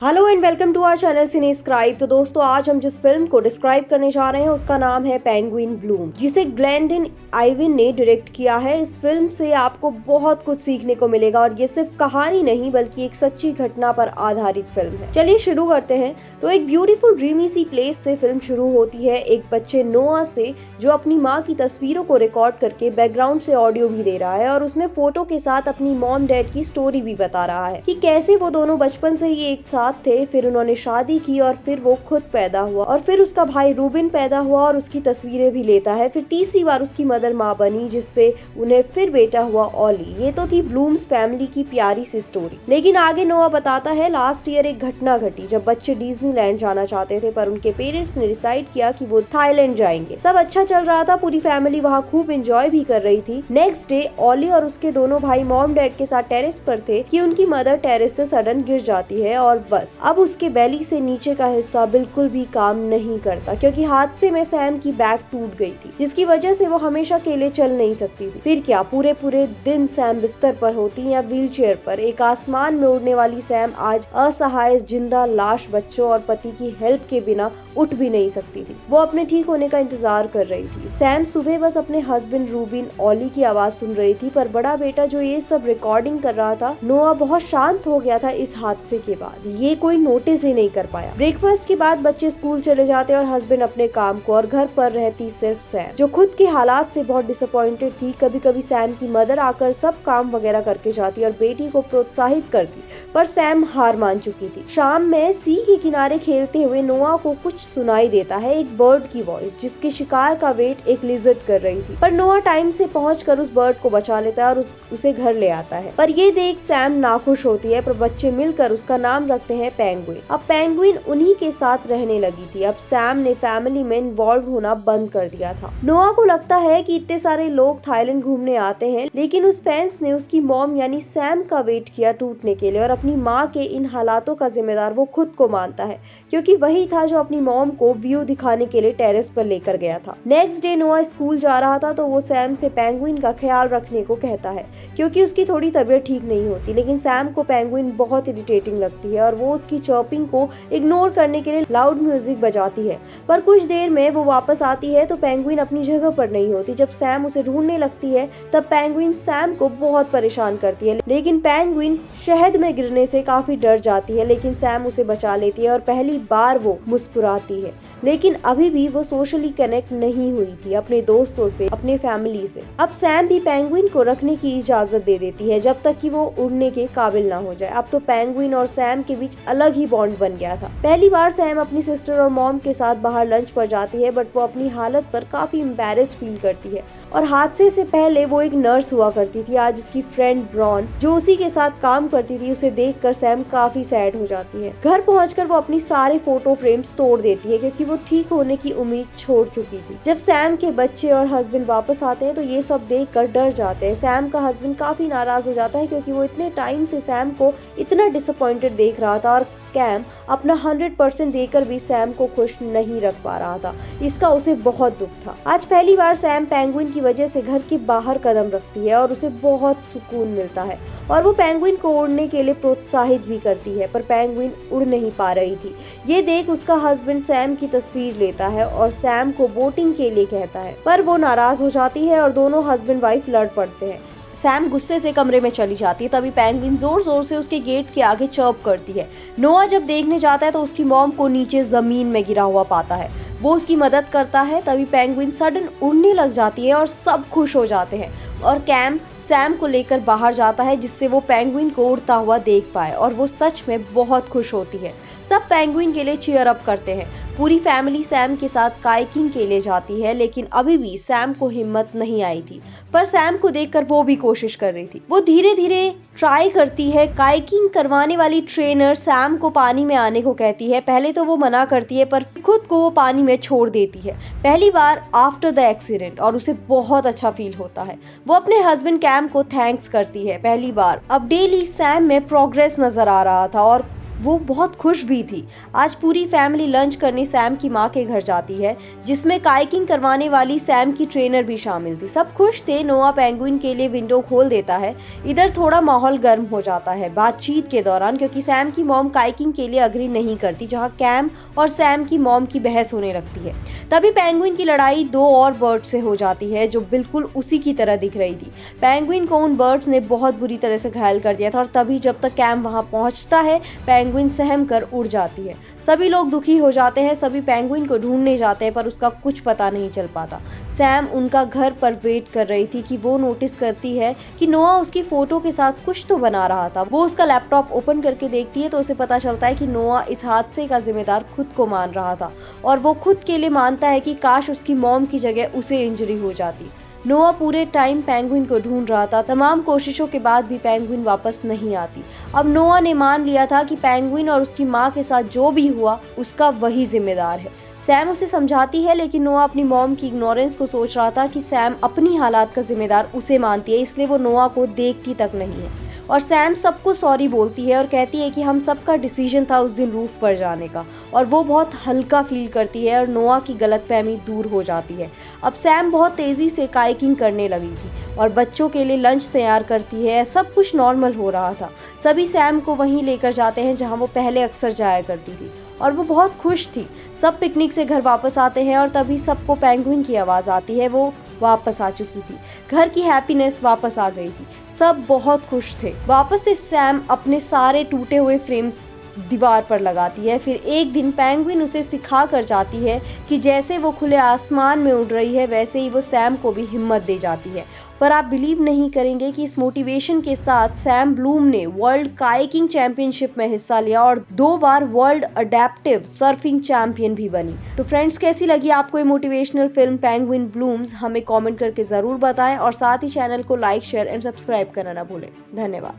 Hello and welcome to our channel Cinescribe. तो दोस्तों, आज हम जिस फिल्म को डिस्क्राइब करने जा रहे हैं उसका नाम है पेंगुइन ब्लूम, जिसे ग्लेंडिन आइविन ने डायरेक्ट किया है। इस फिल्म से आपको बहुत कुछ सीखने को मिलेगा और ये सिर्फ कहानी नहीं बल्कि एक सच्ची घटना पर आधारित फिल्म है। चलिए शुरू करते हैं। तो एक ब्यूटीफुल ड्रीमी सी प्लेस से फिल्म शुरू होती है, एक बच्चे नोआ से, जो अपनी माँ की तस्वीरों को रिकॉर्ड करके बैकग्राउंड से ऑडियो भी दे रहा है और उसमें फोटो के साथ अपनी मॉम डैड की स्टोरी भी बता रहा है कि कैसे वो दोनों बचपन से ही एक साथ थे, फिर उन्होंने शादी की और फिर वो खुद पैदा हुआ और फिर उसका भाई रूबिन पैदा हुआ और उसकी तस्वीरें भी लेता है। फिर तीसरी बार उसकी मदर माँ बनी, जिससे उन्हें फिर बेटा हुआ ऑली। ये तो थी ब्लूम्स फैमिली की प्यारी सी स्टोरी। लेकिन आगे नोआ बताता है, लास्ट ईयर एक घटना घटी जब बच्चे डिज्नीलैंड जाना चाहते थे, पर उनके पेरेंट्स ने डिसाइड किया कि वो थाईलैंड जाएंगे। सब अच्छा चल रहा था, पूरी फैमिली वहाँ खूब एंजॉय भी कर रही थी। नेक्स्ट डे ऑली और उसके दोनों भाई मॉम डैड के साथ टेरेस पर थे कि उनकी मदर टेरेस से सडन गिर जाती है और बस अब उसके बेली से नीचे का हिस्सा बिल्कुल भी काम नहीं करता, क्योंकि हादसे में सैम की बैक टूट गई थी, जिसकी वजह से वो हमेशा अकेले चल नहीं सकती थी। फिर क्या, पूरे पूरे दिन सैम बिस्तर पर होती या व्हीलचेयर पर। एक आसमान में उड़ने वाली सैम आज असहाय जिंदा लाश बच्चों और पति की हेल्प के बिना उठ भी नहीं सकती थी। वो अपने ठीक होने का इंतजार कर रही थी। सैम सुबह बस अपने हस्बैंड रूबिन ऑली की आवाज सुन रही थी, पर बड़ा बेटा जो ये सब रिकॉर्डिंग कर रहा था, नोआ, बहुत शांत हो गया था इस हादसे के बाद। ये कोई नोटिस ही नहीं कर पाया। ब्रेकफास्ट के बाद बच्चे स्कूल चले जाते और हस्बैंड अपने काम को, और घर पर रहती सिर्फ सैम, जो खुद के हालात से बहुत डिसअपॉइंटेड थी। कभी कभी सैम की मदर आकर सब काम वगैरह करके जाती और बेटी को प्रोत्साहित करती, पर सैम हार मान चुकी थी। शाम में सी के किनारे खेलते हुए नोआ को कुछ सुनाई देता है, एक बर्ड की वॉइस, जिसके शिकार का वेट एक लिजर्ड कर रही थी। पर नोआ टाइम से पहुंचकर उस बर्ड को बचा लेता है और उसे घर ले आता है। पर ये देख सैम नाखुश होती है, पर बच्चे मिलकर उसका नाम रखते हैं पेंगुइन। अब पेंगुइन उन्हीं के साथ रहने लगी थी। अब सैम ने फैमिली में इन्वॉल्व होना बंद कर दिया था। नोआ को लगता है कि इतने सारे लोग थाईलैंड घूमने आते हैं, लेकिन उस फैंस ने उसकी मॉम यानी सैम का वेट किया टूटने के लिए, और अपनी माँ के इन हालातों का जिम्मेदार वो खुद को मानता है, क्योंकि वही था जो अपनी मॉम को व्यू दिखाने के लिए टेरेस पर लेकर गया था। नेक्स्ट डे नोआ स्कूल जा रहा था, तो वो सैम से पेंगुइन का ख्याल रखने को कहता है, क्योंकि उसकी थोड़ी तबीयत ठीक नहीं होती। लेकिन सैम को पेंगुइन बहुत इरिटेटिंग लगती है और वो उसकी चर्पिंग को इग्नोर करने के लिए लाउड म्यूजिक बजाती है। पर कुछ देर में वो वापस आती है तो पेंगुइन अपनी जगह पर नहीं होती। जब सैम उसे ढूंढने लगती है, तब पेंगुइन सैम को बहुत परेशान करती है, लेकिन पेंगुइन शहद में गिरने से काफी डर जाती है। लेकिन सैम उसे बचा लेती है और पहली बार वो मुस्कुराती है। लेकिन अभी भी वो सोशली कनेक्ट नहीं हुई थी अपने दोस्तों से, अपने फैमिली से। अब सैम भी पेंगुइन को रखने की इजाजत दे देती है, जब तक कि वो उड़ने के काबिल ना हो जाए। अब तो पेंगुइन और सैम के बीच अलग ही बॉन्ड बन गया था। पहली बार सैम अपनी सिस्टर और मॉम के साथ बाहर लंच पर जाती है, बट वो अपनी हालत पर काफी एम्बैरेस्ड फील करती है। और हादसे से पहले वो एक नर्स हुआ करती थी, आज उसकी फ्रेंड ब्रॉन, जो उसी के साथ काम करती थी, उसे देखकर सैम काफी सैड हो जाती है। घर पहुंचकर वो अपनी सारे फोटो फ्रेम्स तोड़ देती है, क्योंकि वो ठीक होने की उम्मीद छोड़ चुकी थी। जब सैम के बच्चे और हस्बैंड वापस आते हैं, तो ये सब देखकर डर जाते हैं। सैम का हस्बैंड काफी नाराज हो जाता है, क्योंकि वो इतने टाइम से सैम को इतना डिसअपॉइंटेड देख रहा था, और कैम अपना 100% देकर भी सैम को खुश नहीं रख पा रहा था। इसका उसे बहुत दुख था। आज पहली बार सैम पेंगुइन की वजह से घर के बाहर कदम रखती है और उसे बहुत सुकून मिलता है, और वो पेंगुइन को उड़ने के लिए प्रोत्साहित भी करती है। पर पेंगुइन उड़ नहीं पा रही थी। ये देख उसका हस्बैंड सैम की तस्वीर लेता है और सैम को बोटिंग के लिए कहता है, पर वो नाराज हो जाती है और दोनों हस्बैंड वाइफ लड़ पड़ते हैं। सैम गुस्से से कमरे में चली जाती है। तभी पेंगुइन जोर जोर से उसके गेट के आगे चर्प करती है। नोआ जब देखने जाता है तो उसकी मॉम को नीचे जमीन में गिरा हुआ पाता है। वो उसकी मदद करता है। तभी पेंगुइन सडन उड़ने लग जाती है और सब खुश हो जाते हैं, और कैम सैम को लेकर बाहर जाता है, जिससे वो पेंगुइन को उड़ता हुआ देख पाए, और वो सच में बहुत खुश होती है। सब पेंगुइन के लिए चीयर अप करते हैं। पूरी फैमिली सैम के साथ काइकिंग के लिए जाती है, लेकिन अभी भी सैम को हिम्मत नहीं आई थी। पर सैम को देखकर वो भी कोशिश कर रही थी। वो धीरे धीरे ट्राई करती है। काइकिंग करवाने वाली ट्रेनर सैम को पानी में आने को कहती है। पहले तो वो मना करती है, पर खुद को वो पानी में छोड़ देती है, पहली बार आफ्टर द एक्सीडेंट, और उसे बहुत अच्छा फील होता है। वो अपने हस्बैंड कैम को थैंक्स करती है, पहली बार। अब डेली सैम में प्रोग्रेस नजर आ रहा था, और वो बहुत खुश भी थी। आज पूरी फैमिली लंच करने सैम की माँ के घर जाती है, जिसमें काइकिंग करवाने वाली सैम की ट्रेनर भी शामिल थी। सब खुश थे। नोआ पेंगुइन के लिए विंडो खोल देता है। इधर थोड़ा माहौल गर्म हो जाता है बातचीत के दौरान, क्योंकि सैम की मॉम काइकिंग के लिए अग्री नहीं करती, जहाँ कैम और सैम की मॉम की बहस होने लगती है। तभी पेंगुइन की लड़ाई दो और बर्ड से हो जाती है, जो बिल्कुल उसी की तरह दिख रही थी। पेंगुइन को उन बर्ड्स ने बहुत बुरी तरह से घायल कर दिया था, और तभी जब तक कैम वहां पहुंचता है, पेंगुइन सहम कर उड़ जाती है। सभी लोग दुखी हो जाते हैं। सभी पेंगुइन को ढूंढने जाते हैं, पर उसका कुछ पता नहीं चल पाता। सैम उनका घर पर वेट कर रही थी कि वो नोटिस करती है कि नोआ उसकी फोटो के साथ कुछ तो बना रहा था। वो उसका लैपटॉप ओपन करके देखती है तो उसे पता चलता है कि नोआ इस हादसे का जिम्मेदार खुद को मान रहा था, और वो खुद के लिए मानता है कि काश उसकी मॉम की जगह उसे इंजरी हो जाती। नोआ पूरे टाइम पेंगुइन को ढूंढ रहा था। तमाम कोशिशों के बाद भी पेंगुइन वापस नहीं आती। अब नोआ ने मान लिया था कि पेंगुइन और उसकी माँ के साथ जो भी हुआ उसका वही जिम्मेदार है। सैम उसे समझाती है, लेकिन नोआ अपनी मॉम की इग्नोरेंस को सोच रहा था कि सैम अपनी हालात का जिम्मेदार उसे मानती है, इसलिए वो नोआ को देखती तक नहीं है। और सैम सबको सॉरी बोलती है और कहती है कि हम सबका डिसीजन था उस दिन रूफ पर जाने का, और वो बहुत हल्का फील करती है और नोआ की गलतफहमी दूर हो जाती है। अब सैम बहुत तेजी से काइकिंग करने लगी थी और बच्चों के लिए लंच तैयार करती है। सब कुछ नॉर्मल हो रहा था। सभी सैम को वहीं लेकर जाते हैं जहां वो पहले अक्सर जाया करती थी, और वो बहुत खुश थी। सब पिकनिक से घर वापस आते हैं और तभी सबको पेंगुइन की आवाज़ आती है। वो वापस आ चुकी थी। घर की हैप्पीनेस वापस आ गई थी। सब बहुत खुश थे। वापस से सैम अपने सारे टूटे हुए फ्रेम्स दीवार पर लगाती है। फिर एक दिन पेंगुइन उसे सिखा कर जाती है कि जैसे वो खुले आसमान में उड़ रही है, वैसे ही वो सैम को भी हिम्मत दे जाती है। पर आप बिलीव नहीं करेंगे कि इस मोटिवेशन के साथ सैम ब्लूम ने वर्ल्ड काइकिंग चैंपियनशिप में हिस्सा लिया और 2 बार वर्ल्ड अडेप्टिव सर्फिंग चैंपियन भी बनी। तो फ्रेंड्स, कैसी लगी आपको ये मोटिवेशनल फिल्म पेंगुइन ब्लूम्स? हमें कमेंट करके जरूर बताएं, और साथ ही चैनल को लाइक, शेयर एंड सब्सक्राइब करना ना भूलें। धन्यवाद।